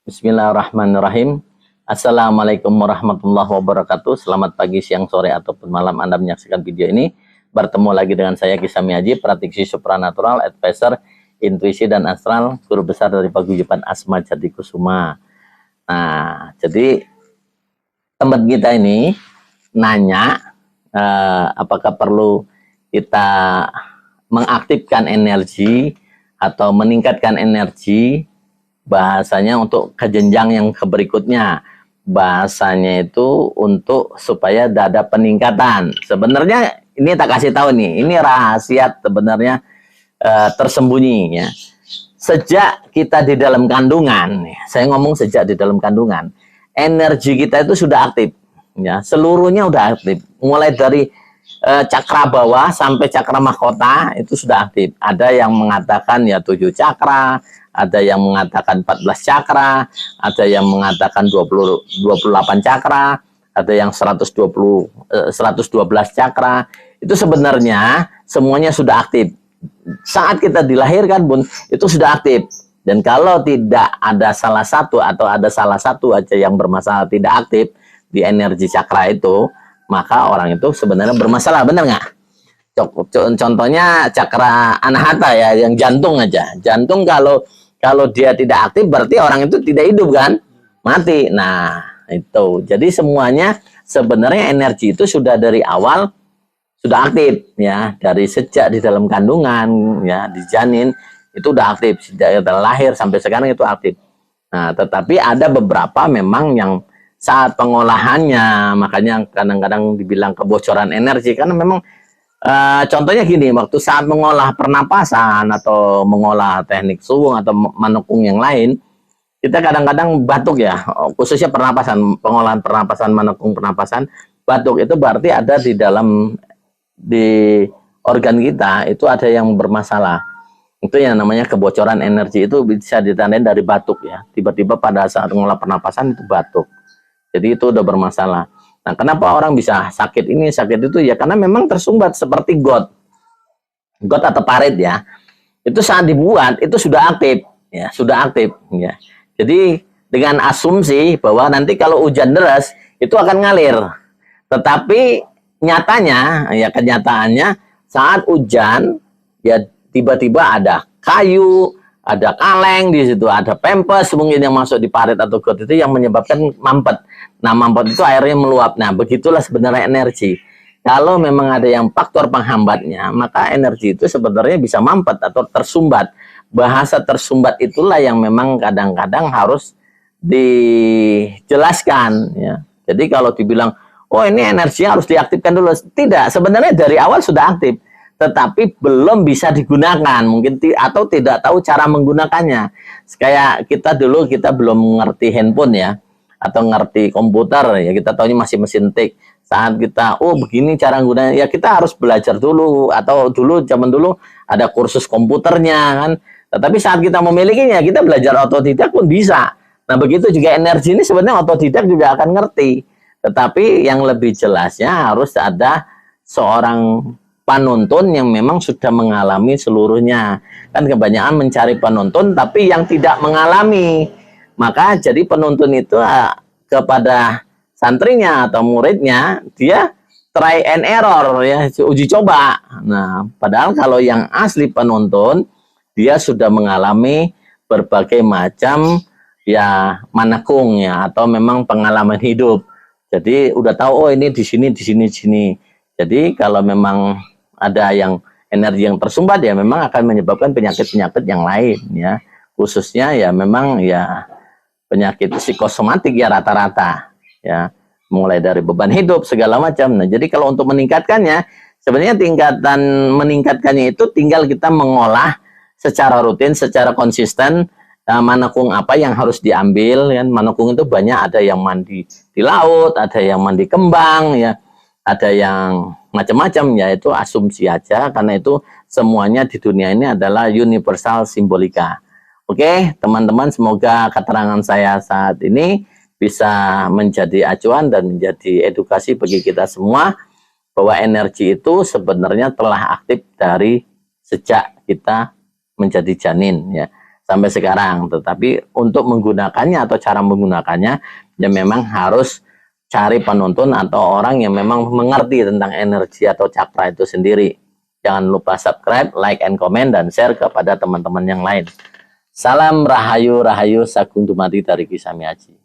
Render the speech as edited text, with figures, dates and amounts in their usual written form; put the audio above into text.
Bismillahirrahmanirrahim. Assalamualaikum warahmatullahi wabarakatuh. Selamat pagi, siang, sore, ataupun malam Anda menyaksikan video ini. Bertemu lagi dengan saya Kisami Haji, praktisi supranatural, advisor, intuisi dan astral, guru besar dari Paguyuban Asma Jati Kusuma. Nah, jadi teman kita ini nanya apakah perlu kita mengaktifkan energi atau meningkatkan energi, bahasanya untuk ke jenjang yang berikutnya. Bahasanya itu untuk supaya ada peningkatan. Sebenarnya ini tak kasih tahu nih, ini rahasia sebenarnya tersembunyi ya. Sejak kita di dalam kandungan, saya ngomong sejak di dalam kandungan, energi kita itu sudah aktif ya, seluruhnya udah aktif, mulai dari cakra bawah sampai cakra mahkota itu sudah aktif. Ada yang mengatakan ya 7 cakra, ada yang mengatakan 14 cakra, ada yang mengatakan 28 cakra, ada yang 112 cakra. Itu sebenarnya semuanya sudah aktif. Saat kita dilahirkan pun itu sudah aktif. Dan kalau tidak ada salah satu atau ada salah satu aja yang bermasalah tidak aktif di energi cakra itu, maka orang itu sebenarnya bermasalah, benar nggak? Contohnya cakra anahata ya, yang jantung aja. Jantung kalau dia tidak aktif berarti orang itu tidak hidup kan? Mati. Nah, itu. Jadi semuanya sebenarnya energi itu sudah dari awal sudah aktif ya, dari sejak di dalam kandungan ya, di janin itu udah aktif, sejak lahir sampai sekarang itu aktif. Nah, tetapi ada beberapa memang yang saat pengolahannya, makanya kadang-kadang dibilang kebocoran energi, karena memang contohnya gini, waktu saat mengolah pernapasan atau mengolah teknik suwung atau manukung yang lain, kita kadang-kadang batuk ya, khususnya pernapasan, pengolahan pernapasan, manukung pernapasan, batuk itu berarti ada di dalam organ kita itu ada yang bermasalah. Itu yang namanya kebocoran energi, itu bisa ditandai dari batuk ya, tiba-tiba pada saat mengolah pernapasan itu batuk. Jadi itu udah bermasalah. Nah, kenapa orang bisa sakit ini, sakit itu ya, karena memang tersumbat seperti got atau parit ya. Itu saat dibuat itu sudah aktif ya, sudah aktif ya. Jadi dengan asumsi bahwa nanti kalau hujan deras itu akan ngalir. Tetapi nyatanya ya, kenyataannya saat hujan ya tiba-tiba ada kayu, ada kaleng di situ, ada pempes mungkin yang masuk di parit atau got, itu yang menyebabkan mampet. Nah, mampet itu airnya meluap. Nah, begitulah sebenarnya energi. Kalau memang ada yang faktor penghambatnya, maka energi itu sebenarnya bisa mampet atau tersumbat. Bahasa tersumbat itulah yang memang kadang-kadang harus dijelaskan ya. Jadi kalau dibilang, oh ini energi harus diaktifkan dulu, tidak, sebenarnya dari awal sudah aktif, tetapi belum bisa digunakan mungkin, atau tidak tahu cara menggunakannya. Kayak kita dulu, kita belum mengerti handphone ya, atau ngerti komputer ya, kita tahunya masih mesin tik. Saat kita, oh begini cara menggunakannya, ya kita harus belajar dulu, atau dulu zaman dulu ada kursus komputernya kan. Tetapi saat kita memilikinya, kita belajar otodidak pun bisa. Nah, begitu juga energi ini sebenarnya otodidak juga akan ngerti. Tetapi yang lebih jelasnya harus ada seorang penonton yang memang sudah mengalami seluruhnya. Kan kebanyakan mencari penonton tapi yang tidak mengalami. Maka jadi penonton itu kepada santrinya atau muridnya, dia try and error ya, uji coba. Nah, padahal kalau yang asli penonton, dia sudah mengalami berbagai macam ya manakung ya, atau memang pengalaman hidup. Jadi udah tahu, oh ini di sini, di sini, di sini. Jadi kalau memang ada yang energi yang tersumbat ya, memang akan menyebabkan penyakit-penyakit yang lain ya. Khususnya ya memang ya penyakit psikosomatik ya rata-rata ya. Mulai dari beban hidup segala macam. Nah, jadi kalau untuk meningkatkannya, sebenarnya tingkatan meningkatkannya itu tinggal kita mengolah secara rutin, secara konsisten. Manukung apa yang harus diambil kan. Manukung itu banyak, ada yang mandi di laut, ada yang mandi kembang ya, ada yang macam-macam ya. Itu asumsi aja, karena itu semuanya di dunia ini adalah universal simbolika. Oke teman-teman, semoga keterangan saya saat ini bisa menjadi acuan dan menjadi edukasi bagi kita semua, bahwa energi itu sebenarnya telah aktif dari sejak kita menjadi janin ya. sampai sekarang. Tetapi untuk menggunakannya atau cara menggunakannya, ya memang harus cari penonton atau orang yang memang mengerti tentang energi atau cakra itu sendiri. Jangan lupa subscribe, like, and comment, dan share kepada teman-teman yang lain. Salam Rahayu Rahayu Sagung Dumadi dari Kisami Aji.